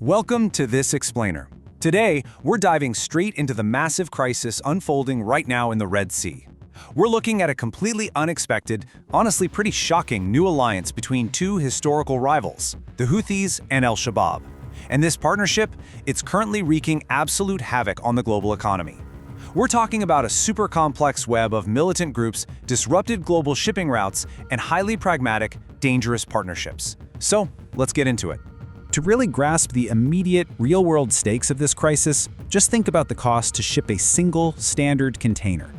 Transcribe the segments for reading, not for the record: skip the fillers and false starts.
Welcome to This Explainer. Today, we're diving straight into the massive crisis unfolding right now in the Red Sea. We're looking at a completely unexpected, honestly pretty shocking new alliance between two historical rivals, the Houthis and Al-Shabaab. And this partnership, it's currently wreaking absolute havoc on the global economy. We're talking about a super complex web of militant groups, disrupted global shipping routes, and highly pragmatic, dangerous partnerships. So, let's get into it. To really grasp the immediate, real-world stakes of this crisis, just think about the cost to ship a single, standard container.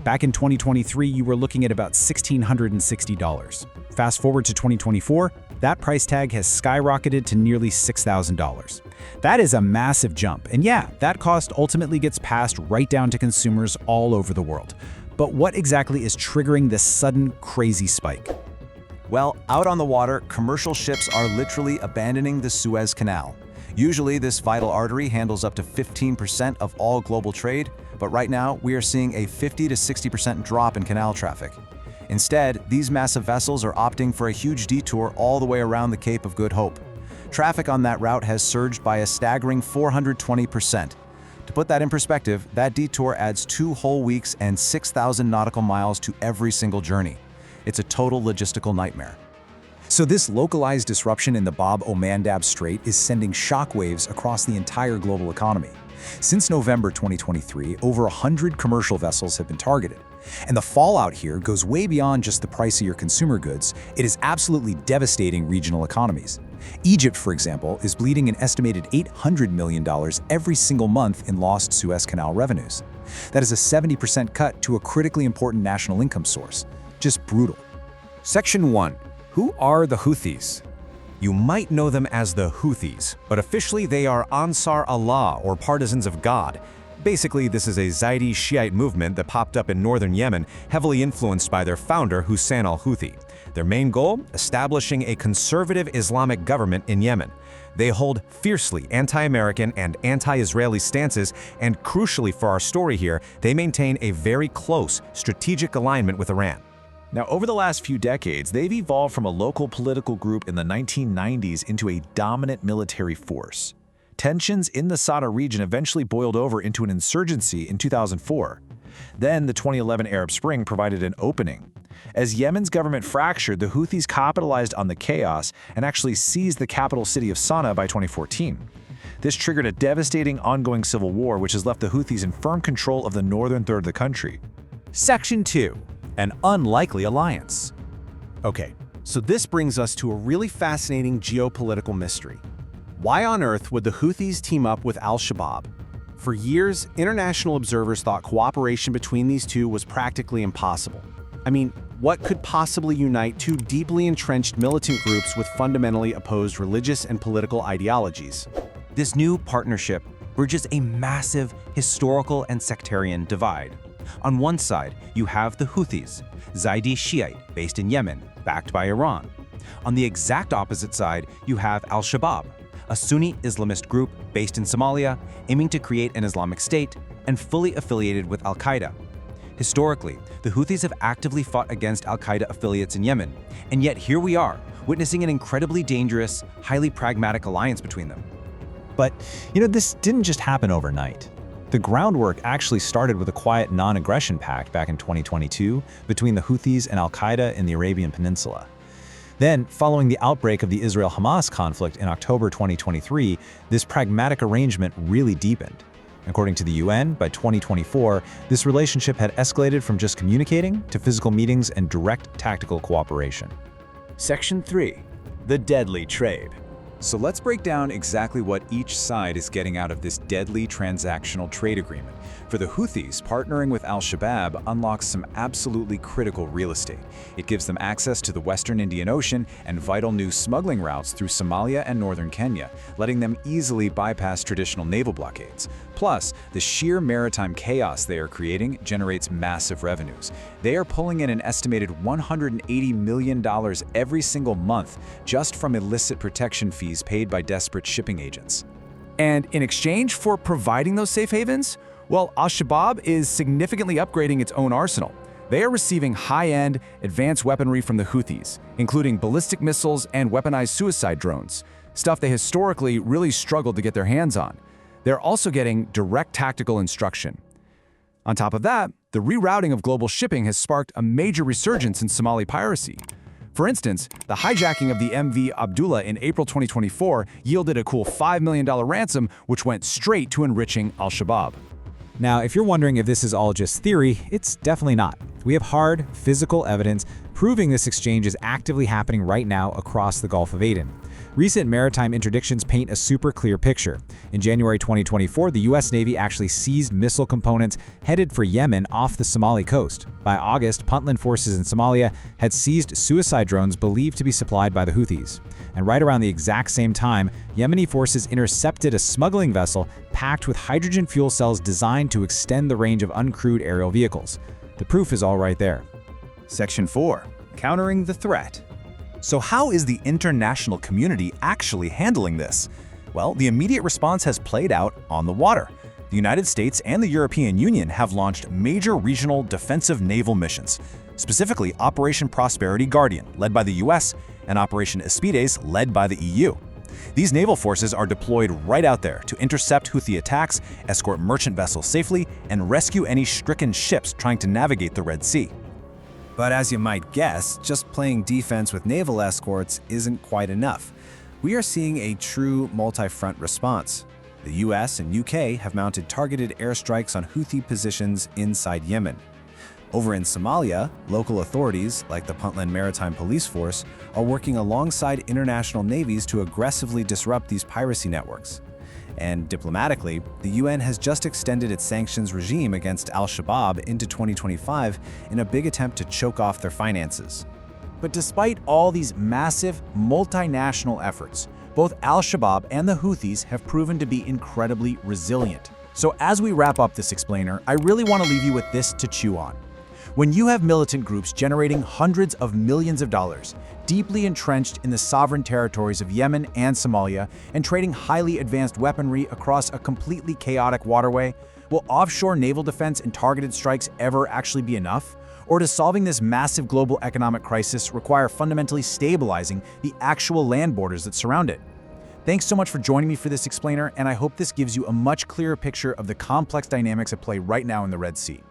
Back in 2023, you were looking at about $1,660. Fast forward to 2024, that price tag has skyrocketed to nearly $6,000. That is a massive jump, and yeah, that cost ultimately gets passed right down to consumers all over the world. But what exactly is triggering this sudden, crazy spike? Well, out on the water, commercial ships are literally abandoning the Suez Canal. Usually, this vital artery handles up to 15% of all global trade, but right now, we are seeing a 50 to 60% drop in canal traffic. Instead, these massive vessels are opting for a huge detour all the way around the Cape of Good Hope. Traffic on that route has surged by a staggering 420%. To put that in perspective, that detour adds 2 whole weeks and 6,000 nautical miles to every single journey. It's a total logistical nightmare. So this localized disruption in the Bab al Mandab Strait is sending shockwaves across the entire global economy. Since November 2023, over 100 commercial vessels have been targeted. And the fallout here goes way beyond just the price of your consumer goods. It is absolutely devastating regional economies. Egypt, for example, is bleeding an estimated $800 million every single month in lost Suez Canal revenues. That is a 70% cut to a critically important national income source. Just brutal. Section 1. Who are the Houthis? You might know them as the Houthis, but officially they are Ansar Allah, or Partisans of God. Basically, this is a Zaidi Shiite movement that popped up in northern Yemen, heavily influenced by their founder, Hussein al-Houthi. Their main goal? Establishing a conservative Islamic government in Yemen. They hold fiercely anti-American and anti-Israeli stances, and crucially for our story here, they maintain a very close strategic alignment with Iran. Now, over the last few decades, they've evolved from a local political group in the 1990s into a dominant military force. Tensions in the Sada region eventually boiled over into an insurgency in 2004. Then, the 2011 Arab Spring provided an opening. As Yemen's government fractured, the Houthis capitalized on the chaos and actually seized the capital city of Sana'a by 2014. This triggered a devastating ongoing civil war, which has left the Houthis in firm control of the northern third of the country. Section 2. An unlikely alliance. Okay, so this brings us to a really fascinating geopolitical mystery. Why on earth would the Houthis team up with Al-Shabaab? For years, international observers thought cooperation between these two was practically impossible. I mean, what could possibly unite two deeply entrenched militant groups with fundamentally opposed religious and political ideologies? This new partnership bridges a massive historical and sectarian divide. On one side, you have the Houthis, Zaidi Shiite based in Yemen, backed by Iran. On the exact opposite side, you have Al-Shabaab, a Sunni Islamist group based in Somalia, aiming to create an Islamic state and fully affiliated with Al-Qaeda. Historically, the Houthis have actively fought against Al-Qaeda affiliates in Yemen, and yet here we are, witnessing an incredibly dangerous, highly pragmatic alliance between them. But, this didn't just happen overnight. The groundwork actually started with a quiet non-aggression pact back in 2022 between the Houthis and Al-Qaeda in the Arabian Peninsula. Then, following the outbreak of the Israel-Hamas conflict in October 2023, this pragmatic arrangement really deepened. According to the UN, by 2024, this relationship had escalated from just communicating to physical meetings and direct tactical cooperation. Section 3. The deadly trade. So let's break down exactly what each side is getting out of this deadly transactional trade agreement. For the Houthis, partnering with Al-Shabaab unlocks some absolutely critical real estate. It gives them access to the Western Indian Ocean and vital new smuggling routes through Somalia and northern Kenya, letting them easily bypass traditional naval blockades. Plus, the sheer maritime chaos they are creating generates massive revenues. They are pulling in an estimated $180 million every single month just from illicit protection fees paid by desperate shipping agents. And in exchange for providing those safe havens, well, Al-Shabaab is significantly upgrading its own arsenal. They are receiving high-end, advanced weaponry from the Houthis, including ballistic missiles and weaponized suicide drones. stuff they historically really struggled to get their hands on. They're also getting direct tactical instruction. On top of that, the rerouting of global shipping has sparked a major resurgence in Somali piracy. For instance, the hijacking of the MV Abdullah in April 2024 yielded a cool $5 million ransom, which went straight to enriching al-Shabaab. Now, if you're wondering if this is all just theory, it's definitely not. We have hard, physical evidence proving this exchange is actively happening right now across the Gulf of Aden. Recent maritime interdictions paint a super clear picture. In January 2024, the U.S. Navy actually seized missile components headed for Yemen off the Somali coast. By August, Puntland forces in Somalia had seized suicide drones believed to be supplied by the Houthis. And right around the exact same time, Yemeni forces intercepted a smuggling vessel packed with hydrogen fuel cells designed to extend the range of uncrewed aerial vehicles. The proof is all right there. Section 4. Countering the threat. So how is the international community actually handling this? Well, the immediate response has played out on the water. The United States and the European Union have launched major regional defensive naval missions, specifically Operation Prosperity Guardian, led by the US, and Operation Aspides, led by the EU. These naval forces are deployed right out there to intercept Houthi attacks, escort merchant vessels safely, and rescue any stricken ships trying to navigate the Red Sea. But as you might guess, just playing defense with naval escorts isn't quite enough. We are seeing a true multi-front response. The US and UK have mounted targeted airstrikes on Houthi positions inside Yemen. Over in Somalia, local authorities, like the Puntland Maritime Police Force, are working alongside international navies to aggressively disrupt these piracy networks. And diplomatically, the UN has just extended its sanctions regime against al-Shabaab into 2025 in a big attempt to choke off their finances. But despite all these massive, multinational efforts, both al-Shabaab and the Houthis have proven to be incredibly resilient. So as we wrap up this explainer, I really want to leave you with this to chew on. When you have militant groups generating hundreds of millions of dollars, deeply entrenched in the sovereign territories of Yemen and Somalia, and trading highly advanced weaponry across a completely chaotic waterway, will offshore naval defense and targeted strikes ever actually be enough? Or does solving this massive global economic crisis require fundamentally stabilizing the actual land borders that surround it? Thanks so much for joining me for this explainer, and I hope this gives you a much clearer picture of the complex dynamics at play right now in the Red Sea.